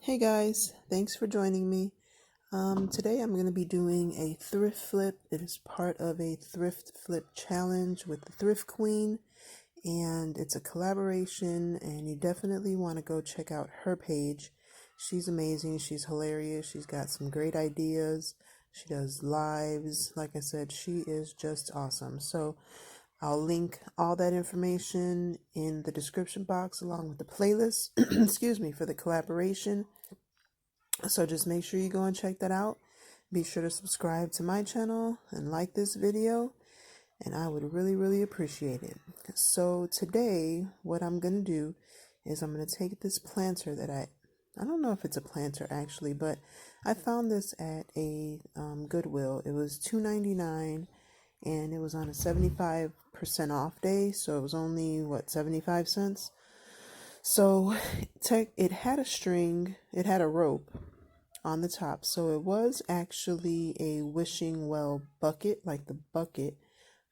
Hey guys, thanks for joining me. Today I'm going to be doing a thrift flip. It is part of a thrift flip challenge with the Thrift Queen, and it's a collaboration, and you definitely want to go check out her page. She's amazing, she's hilarious, she's got some great ideas. She does lives. Like I said, she is just awesome. So I'll link all that information in the description box along with the playlist, excuse me, for the collaboration. So just make sure you go and check that out. Be sure to subscribe to my channel and like this video, and I would really appreciate it. So today, what I'm going to do is I'm going to take this planter that I don't know if it's a planter actually, but I found this at a Goodwill. It was $2.99 and it was on a 75% off day, so it was only 75 cents. So it had a string, it had a rope on the top. So it was actually a wishing well bucket, like the bucket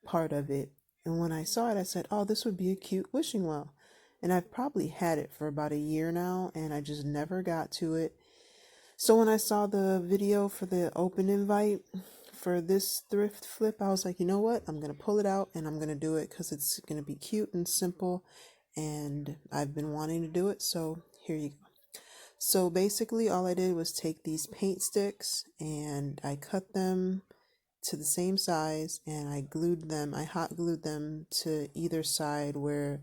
part of it. And when I saw it, I said, oh, this would be a cute wishing well. And I've probably had it for about a year now, and I just never got to it. So when I saw the video for the open invite for this thrift flip, I was like, you know what? I'm going to pull it out and I'm going to do it because it's going to be cute and simple. And I've been wanting to do it. So here you go. So basically all I did was take these paint sticks and I cut them to the same size and I hot glued them to either side where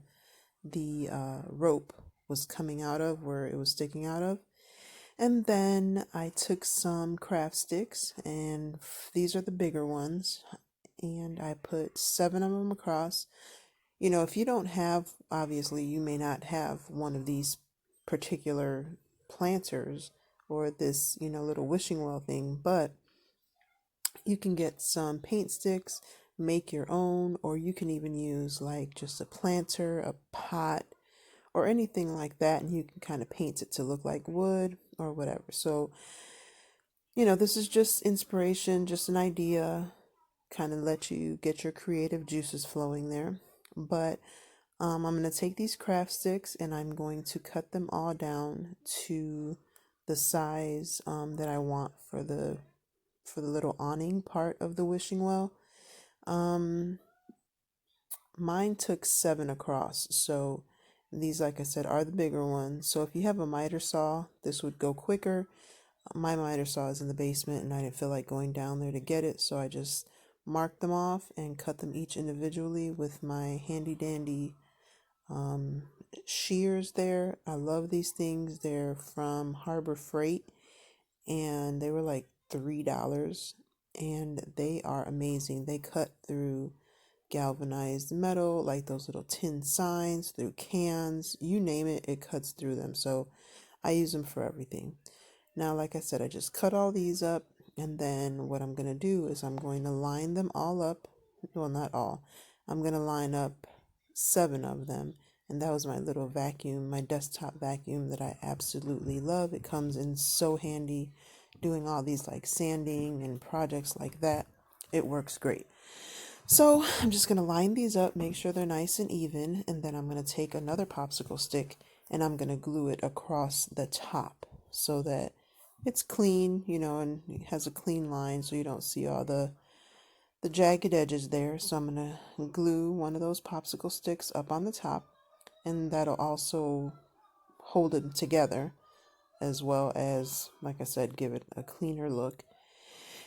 the rope was coming out of, where it was sticking out of. And then I took some craft sticks, and these are the bigger ones, and I put 7 of them across. You know, if you don't have, obviously, you may not have one of these particular planters or this, little wishing well thing, but you can get some paint sticks, make your own, or you can even use like just a planter, a pot, or anything like that, and you can kind of paint it to look like wood or whatever. So, this is just inspiration, just an idea, kind of let you get your creative juices flowing there. But I'm going to take these craft sticks and I'm going to cut them all down to the size that I want for the little awning part of the wishing well. Mine took 7 across, so these, like I said, are the bigger ones. So if you have a miter saw, this would go quicker. My miter saw is in the basement and I didn't feel like going down there to get it, so I just marked them off and cut them each individually with my handy dandy shears there. I love these things. They're from Harbor Freight and they were like $3 and they are amazing. They cut through galvanized metal, like those little tin signs, through cans, you name it, it cuts through them. So I use them for everything. Now, like I said, I just cut all these up, and then what I'm going to do is I'm going to line them all up. Well, not all. I'm going to line up 7 of them, and that was my little vacuum, my desktop vacuum that I absolutely love. It comes in so handy doing all these like sanding and projects like that. It works great. So I'm just going to line these up, make sure they're nice and even, and then I'm going to take another popsicle stick and I'm going to glue it across the top so that it's clean, and it has a clean line so you don't see all the jagged edges there. So I'm going to glue one of those popsicle sticks up on the top, and that'll also hold it together, as well as, like I said, give it a cleaner look.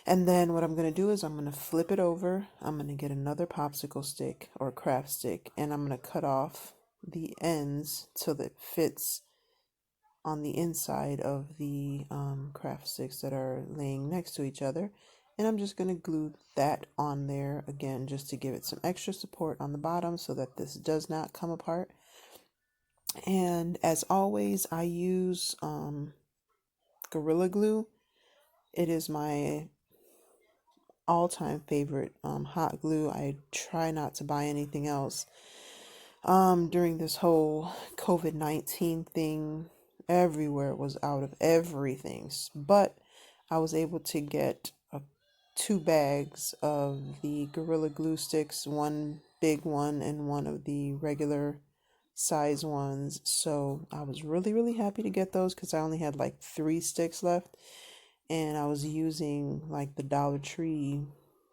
And then what I'm going to do is I'm going to flip it over. I'm going to get another popsicle stick or craft stick, and I'm going to cut off the ends till it fits on the inside of the craft sticks that are laying next to each other. And I'm just going to glue that on there again, just to give it some extra support on the bottom so that this does not come apart. And as always, I use Gorilla Glue. It is my all-time favorite hot glue. I try not to buy anything else. During this whole COVID-19 thing, everywhere was out of everything, but I was able to get 2 bags of the Gorilla Glue sticks, one big one and one of the regular size ones. So I was really happy to get those because I only had like 3 sticks left, and I was using like the Dollar Tree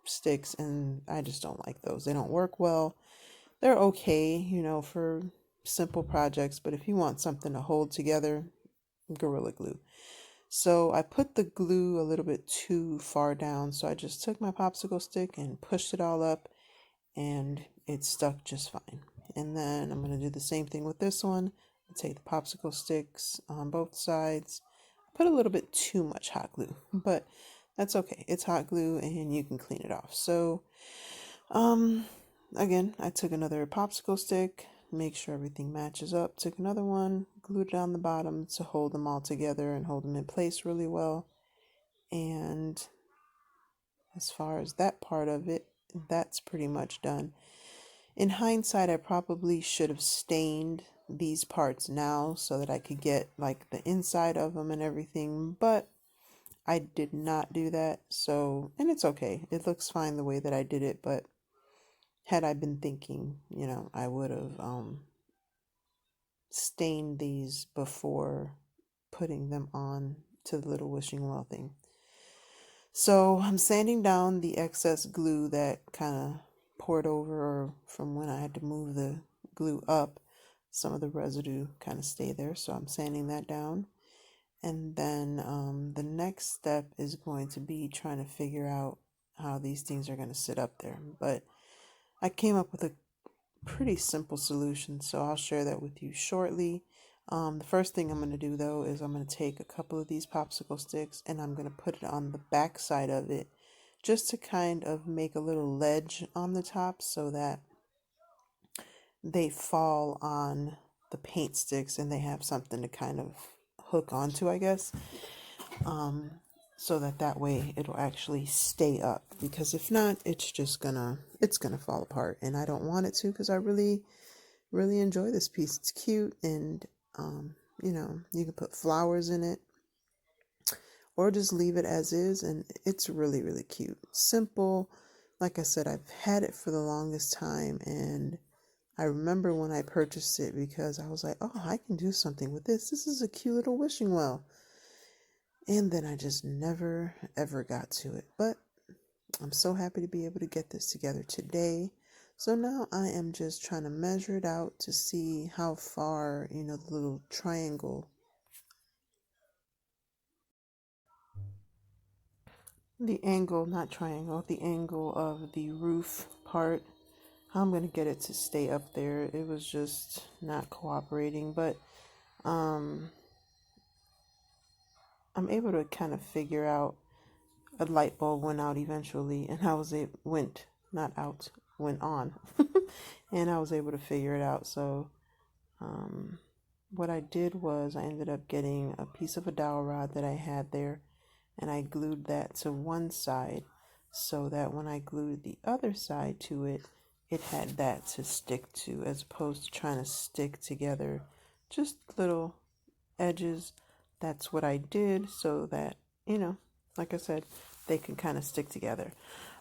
sticks, and I just don't like those. They don't work well. They're okay, for simple projects, but if you want something to hold together, Gorilla Glue. So I put the glue a little bit too far down, so I just took my popsicle stick and pushed it all up, and it stuck just fine. And then I'm going to do the same thing with this one. Take the popsicle sticks on both sides. I put a little bit too much hot glue, but that's okay. It's hot glue and you can clean it off. So, again, I took another popsicle stick, make sure everything matches up. Took another one, glued it on the bottom to hold them all together and hold them in place really well. And as far as that part of it, that's pretty much done. In hindsight, I probably should have stained these parts now so that I could get like the inside of them and everything, but I did not do that. So, and it's okay. It looks fine the way that I did it, but had I been thinking, I would have stained these before putting them on to the little wishing well thing. So I'm sanding down the excess glue that kind of poured over, or from when I had to move the glue up, some of the residue kind of stayed there. So I'm sanding that down. And then the next step is going to be trying to figure out how these things are going to sit up there. But I came up with a pretty simple solution, so I'll share that with you shortly. The first thing I'm going to do though is I'm going to take a couple of these popsicle sticks and I'm going to put it on the back side of it just to kind of make a little ledge on the top so that they fall on the paint sticks and they have something to kind of hook onto, I guess. So that way it'll actually stay up, because if not, it's gonna fall apart, and I don't want it to, because I really enjoy this piece. It's cute, and you can put flowers in it or just leave it as is, and it's really cute. Simple. Like I said, I've had it for the longest time, and I remember when I purchased it because I was like, oh, I can do something with this. This is a cute little wishing well. And then I just never ever got to it. But I'm so happy to be able to get this together today. So now I am just trying to measure it out to see how far, the little triangle, the angle, not triangle, the angle of the roof part, how I'm going to get it to stay up there. It was just not cooperating, but I'm able to kind of figure out. A light bulb went out eventually, and went on, and I was able to figure it out. So, what I did was I ended up getting a piece of a dowel rod that I had there, and I glued that to one side so that when I glued the other side to it, it had that to stick to, as opposed to trying to stick together just little edges. That's what I did so that, like I said, they can kind of stick together.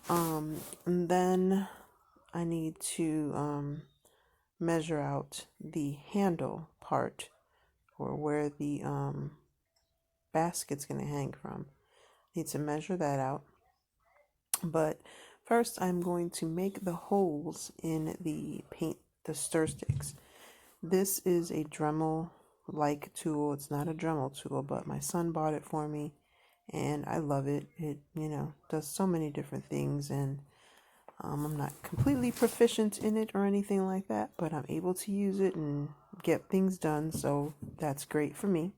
And then I need to measure out the handle part, or where the basket's going to hang from. Need to measure that out. But first I'm going to make the holes in the stir sticks. This is a Dremel-like tool. It's not a Dremel tool, but my son bought it for me, and I love it. It, does so many different things, and I'm not completely proficient in it or anything like that, but I'm able to use it and get things done, so that's great for me.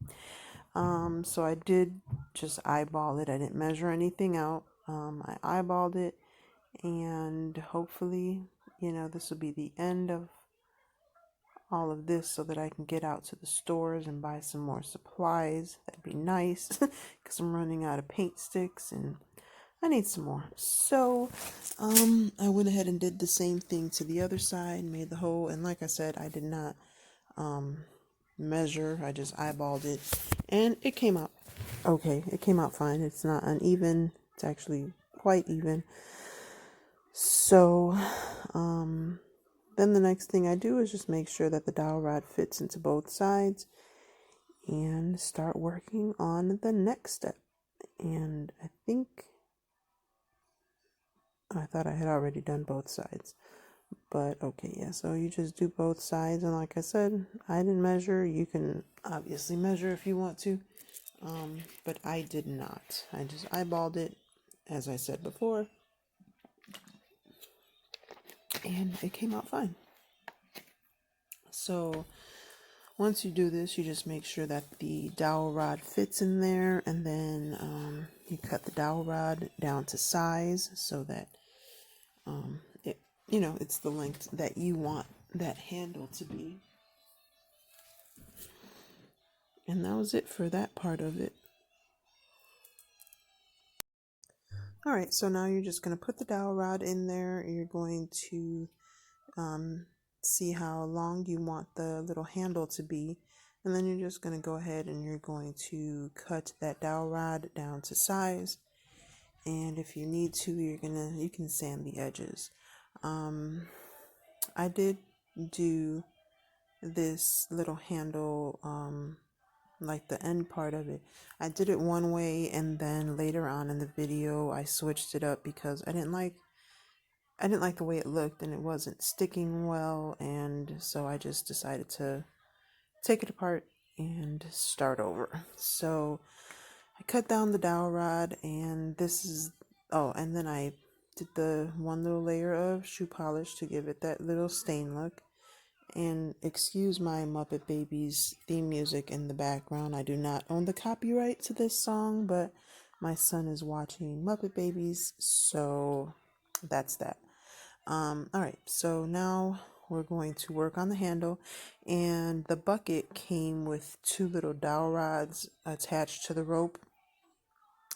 So I did just eyeball it. I didn't measure anything out. I eyeballed it, and hopefully, this will be the end of all of this so that I can get out to the stores and buy some more supplies. That'd be nice, because I'm running out of paint sticks and I need some more. So I went ahead and did the same thing to the other side, made the hole, and like I said, I did not measure. I just eyeballed it, and it came out okay. It came out fine. It's not uneven. It's actually quite even. So Then the next thing I do is just make sure that the dowel rod fits into both sides and start working on the next step. And I thought I had already done both sides. But okay, yeah, so you just do both sides. And like I said, I didn't measure. You can obviously measure if you want to. But I did not. I just eyeballed it, as I said before. And it came out fine. So once you do this, you just make sure that the dowel rod fits in there, and then you cut the dowel rod down to size so that it's the length that you want that handle to be. And that was it for that part of it. All right, so now you're just going to put the dowel rod in there. You're going to see how long you want the little handle to be. And then you're just going to go ahead and you're going to cut that dowel rod down to size. And if you need to, you can sand the edges. I did do this little handle, like the end part of it. I did it one way, and then later on in the video I switched it up because I didn't like the way it looked, and it wasn't sticking well, and so I just decided to take it apart and start over. So I cut down the dowel rod, and and then I did the one little layer of shoe polish to give it that little stain look. And excuse my Muppet Babies theme music in the background. I do not own the copyright to this song, but my son is watching Muppet Babies, so that's that. All right, so now we're going to work on the handle, and the bucket came with 2 little dowel rods attached to the rope,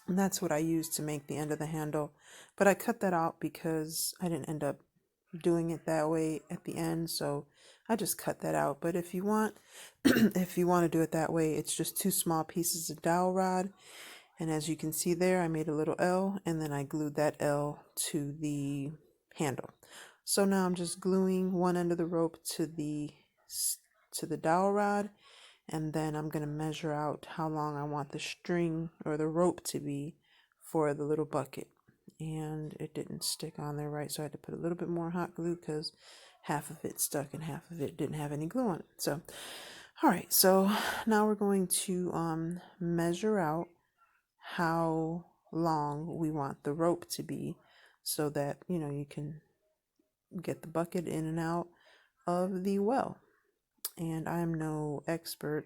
and that's what I used to make the end of the handle. But I cut that out because I didn't end up doing it that way at the end, so I just cut that out. But if you want if you want to do it that way, it's just 2 small pieces of dowel rod, and as you can see there, I made a little L, and then I glued that L to the handle. So now I'm just gluing one end of the rope to the dowel rod, and then I'm going to measure out how long I want the string or the rope to be for the little bucket. And it didn't stick on there right, so I had to put a little bit more hot glue because half of it stuck and half of it didn't have any glue on it. So all right, so now we're going to measure out how long we want the rope to be so that you can get the bucket in and out of the well. And I'm no expert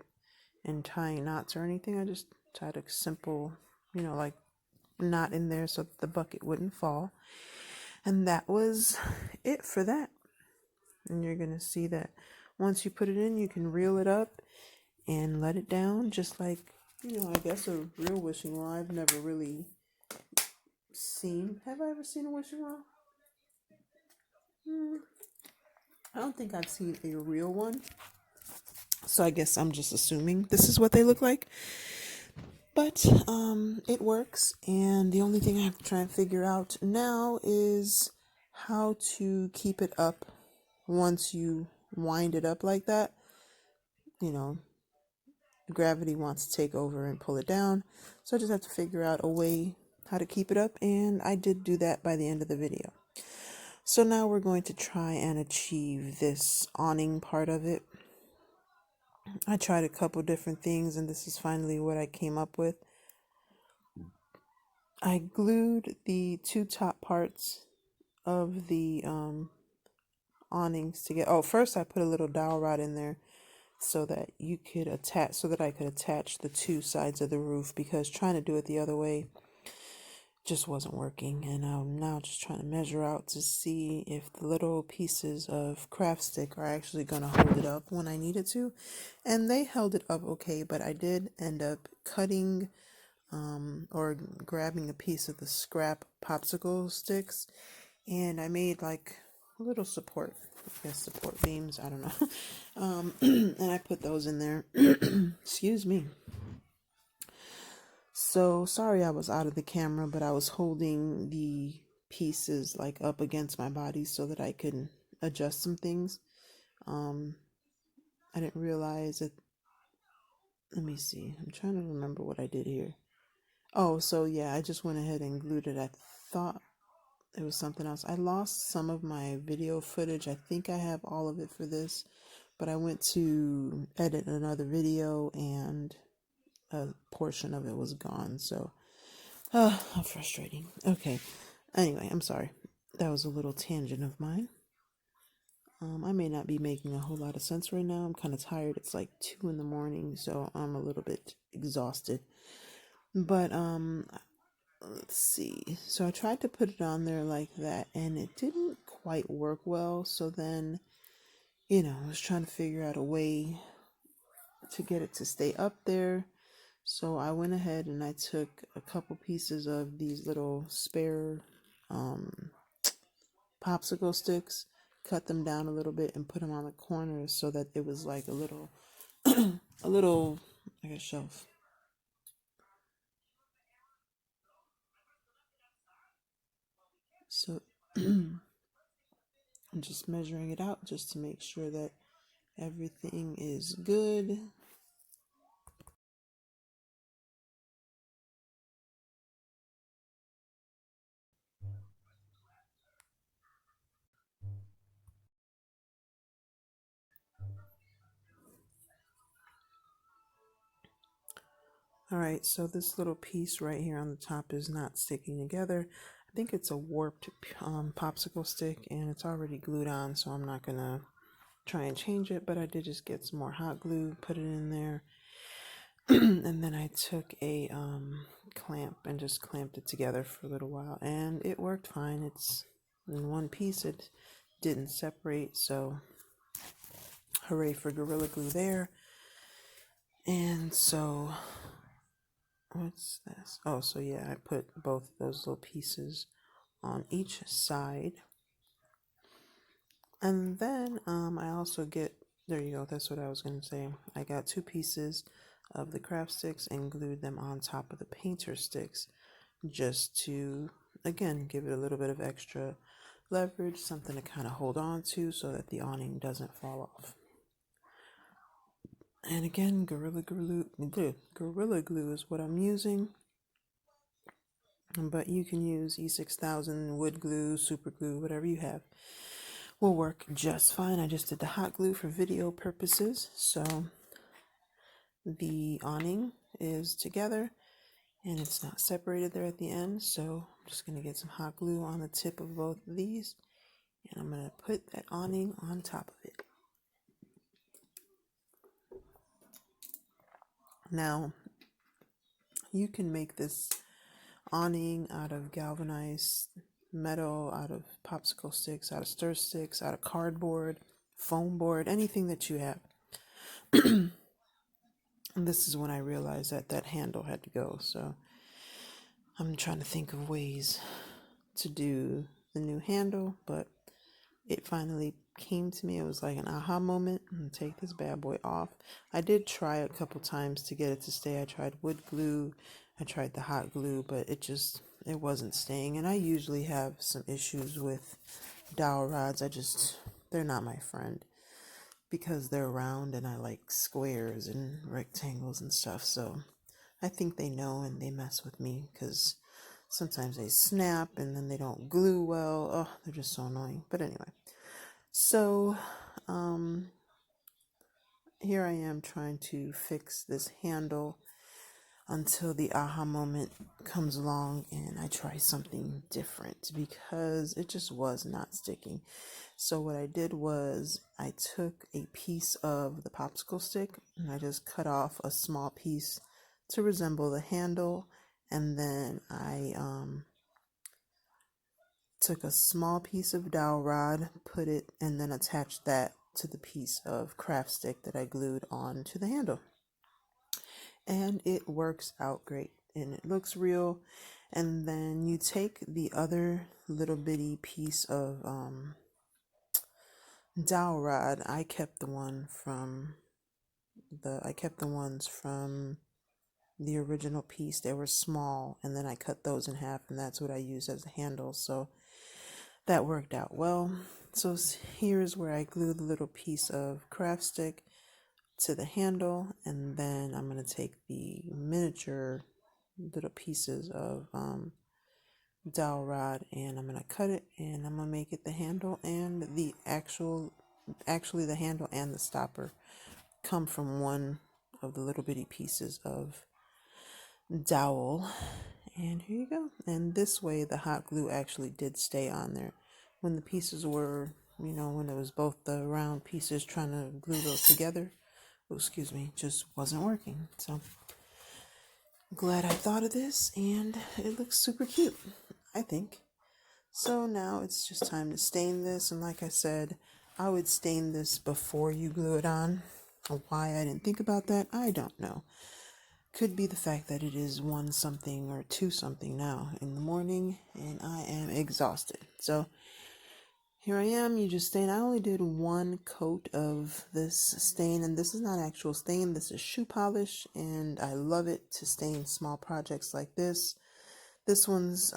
in tying knots or anything. I just tied a simple like knot in there so that the bucket wouldn't fall. And that was it for that. And you're going to see that once you put it in, you can reel it up and let it down just like, I guess a real wishing well. I've never really have I ever seen a wishing well? I don't think I've seen a real one. So I guess I'm just assuming this is what they look like. But it works, and the only thing I have to try and figure out now is how to keep it up once you wind it up like that. Gravity wants to take over and pull it down. So I just have to figure out a way how to keep it up, and I did do that by the end of the video. So now we're going to try and achieve this awning part of it. I tried a couple different things, and this is finally what I came up with. I glued the 2 top parts of the awnings together. Oh, first I put a little dowel rod in there so that I could attach the 2 sides of the roof, because trying to do it the other way just wasn't working. And I'm now just trying to measure out to see if the little pieces of craft stick are actually going to hold it up when I need it to. And they held it up okay, but I did end up cutting or grabbing a piece of the scrap popsicle sticks, and I made like a little support beams, I don't know. And I put those in there. Excuse me. So sorry I was out of the camera, but I was holding the pieces like up against my body so that I could adjust some things. I didn't realize that. Let me see. I'm trying to remember what I did here. Oh, so yeah, I just went ahead and glued it. I thought it was something else. I lost some of my video footage. I think I have all of it for this, but I went to edit another video and a portion of it was gone. So, how frustrating. Okay. Anyway, I'm sorry. That was a little tangent of mine. I may not be making a whole lot of sense right now. I'm kind of tired. It's like 2 in the morning, so I'm a little bit exhausted. But let's see. So I tried to put it on there like that, and it didn't quite work well. So then, I was trying to figure out a way to get it to stay up there. So I went ahead and I took a couple pieces of these little spare popsicle sticks, cut them down a little bit, and put them on the corners so that it was like a little, a little, like a shelf. So I'm just measuring it out just to make sure that everything is good. All right, so this little piece right here on the top is not sticking together. I think it's a warped popsicle stick, and it's already glued on, so I'm not gonna try and change it, but I did just get some more hot glue, put it in there, and then I took a clamp and just clamped it together for a little while, and it worked fine. It's in one piece. It didn't separate, so hooray for Gorilla Glue there. And so what's this? Oh, so yeah, I put both of those little pieces on each side. And then I also get, there you go, that's what I was going to say. I got 2 pieces of the craft sticks and glued them on top of the painter sticks just to, again, give it a little bit of extra leverage, something to kind of hold on to so that the awning doesn't fall off. And again, Gorilla Glue is what I'm using. But you can use E6000, wood glue, super glue, whatever you have will work just fine. I just did the hot glue for video purposes. So the awning is together and it's not separated there at the end. So I'm just going to get some hot glue on the tip of both of these and I'm going to put that awning on top of it. Now, you can make this awning out of galvanized metal, out of popsicle sticks, out of stir sticks, out of cardboard, foam board, anything that you have. And this is when I realized that that handle had to go. So I'm trying to think of ways to do the new handle, but it finally came to me. It was like an aha moment. I'm gonna take this bad boy off. I did try a couple times to get it to stay. I tried wood glue, I tried the hot glue, but it wasn't staying. And I usually have some issues with dowel rods. They're not my friend because they're round and I like squares and rectangles and stuff. So I think they know and they mess with me because sometimes they snap and then they don't glue well. Oh, they're just so annoying. But anyway, so here I am trying to fix this handle until the aha moment comes along and I try something different because it just was not sticking. So what I did was I took a piece of the popsicle stick and I just cut off a small piece to resemble the handle, and then I took a small piece of dowel rod, put it, and then attached that to the piece of craft stick that I glued onto the handle. And it works out great and it looks real. And then you take the other little bitty piece of dowel rod. I kept the ones from the original piece. They were small, and then I cut those in half, and that's what I use as a handle. So that worked out well. So here's where I glue the little piece of craft stick to the handle, and then I'm going to take the miniature little pieces of dowel rod, and I'm going to cut it, and I'm going to make it the handle, and the actually the handle and the stopper come from one of the little bitty pieces of dowel. And here you go. And this way the hot glue actually did stay on there. When the pieces were, when it was both the round pieces trying to glue those together, just wasn't working. So glad I thought of this, and it looks super cute, I think. So now it's just time to stain this, and like I said, I would stain this before you glue it on. Why I didn't think about that, I don't know. Could be the fact that it is 1 something or 2 something now in the morning, and I am exhausted. So here I am. You just stain. I only did 1 coat of this stain, and this is not actual stain. This is shoe polish, and I love it to stain small projects like this. This one's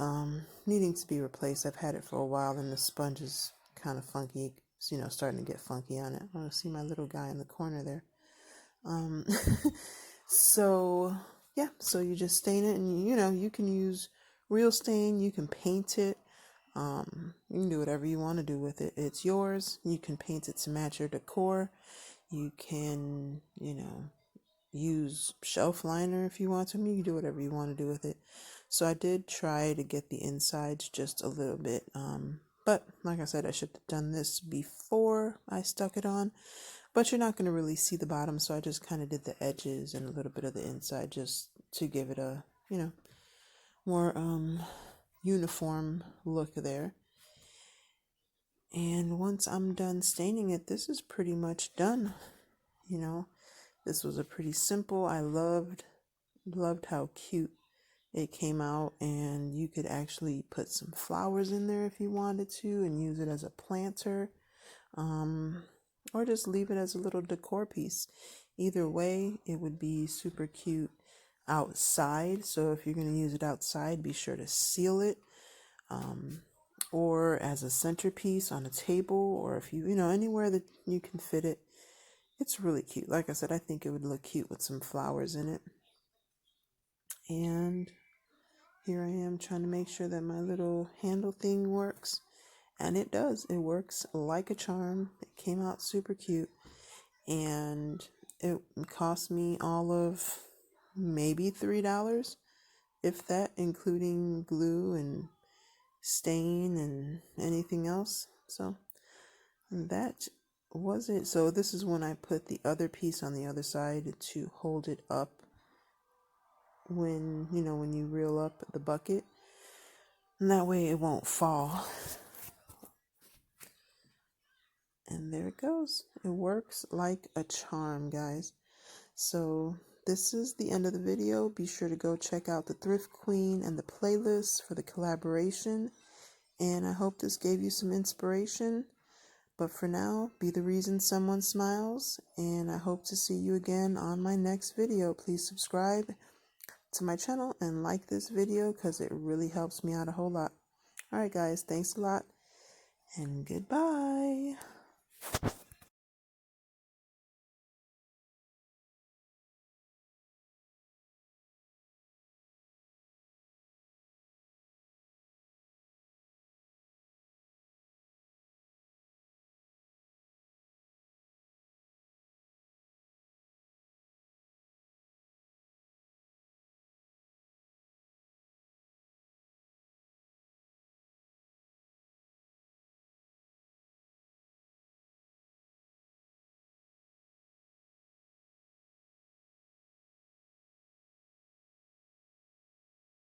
needing to be replaced. I've had it for a while, and the sponge is kind of funky. It's, starting to get funky on it. I want to see my little guy in the corner there. So yeah, so you just stain it, and you can use real stain, you can paint it, you can do whatever you want to do with it. It's yours. You can paint it to match your decor. You can, use shelf liner if you want to. You can do whatever you want to do with it. So I did try to get the insides just a little bit, but like I said, I should have done this before I stuck it on. But you're not going to really see the bottom, so I just kind of did the edges and a little bit of the inside just to give it a, more uniform look there. And once I'm done staining it, this is pretty much done. This was a pretty simple. I loved how cute it came out, and you could actually put some flowers in there if you wanted to and use it as a planter. Or just leave it as a little decor piece. Either way, it would be super cute outside. So if you're going to use it outside, be sure to seal it. Or as a centerpiece on a table, or if you anywhere that you can fit it. It's really cute. Like I said, I think it would look cute with some flowers in it. And here I am trying to make sure that my little handle thing works. And it does. It works like a charm. It came out super cute. And it cost me all of maybe $3, if that, including glue and stain and anything else. So that was it. So this is when I put the other piece on the other side to hold it up when you reel up the bucket. And that way it won't fall. And there it goes. It works like a charm, guys. So this is the end of the video. Be sure to go check out the Thrift Queen and the playlist for the collaboration. And I hope this gave you some inspiration. But for now, be the reason someone smiles. And I hope to see you again on my next video. Please subscribe to my channel and like this video because it really helps me out a whole lot. Alright guys, thanks a lot. And goodbye.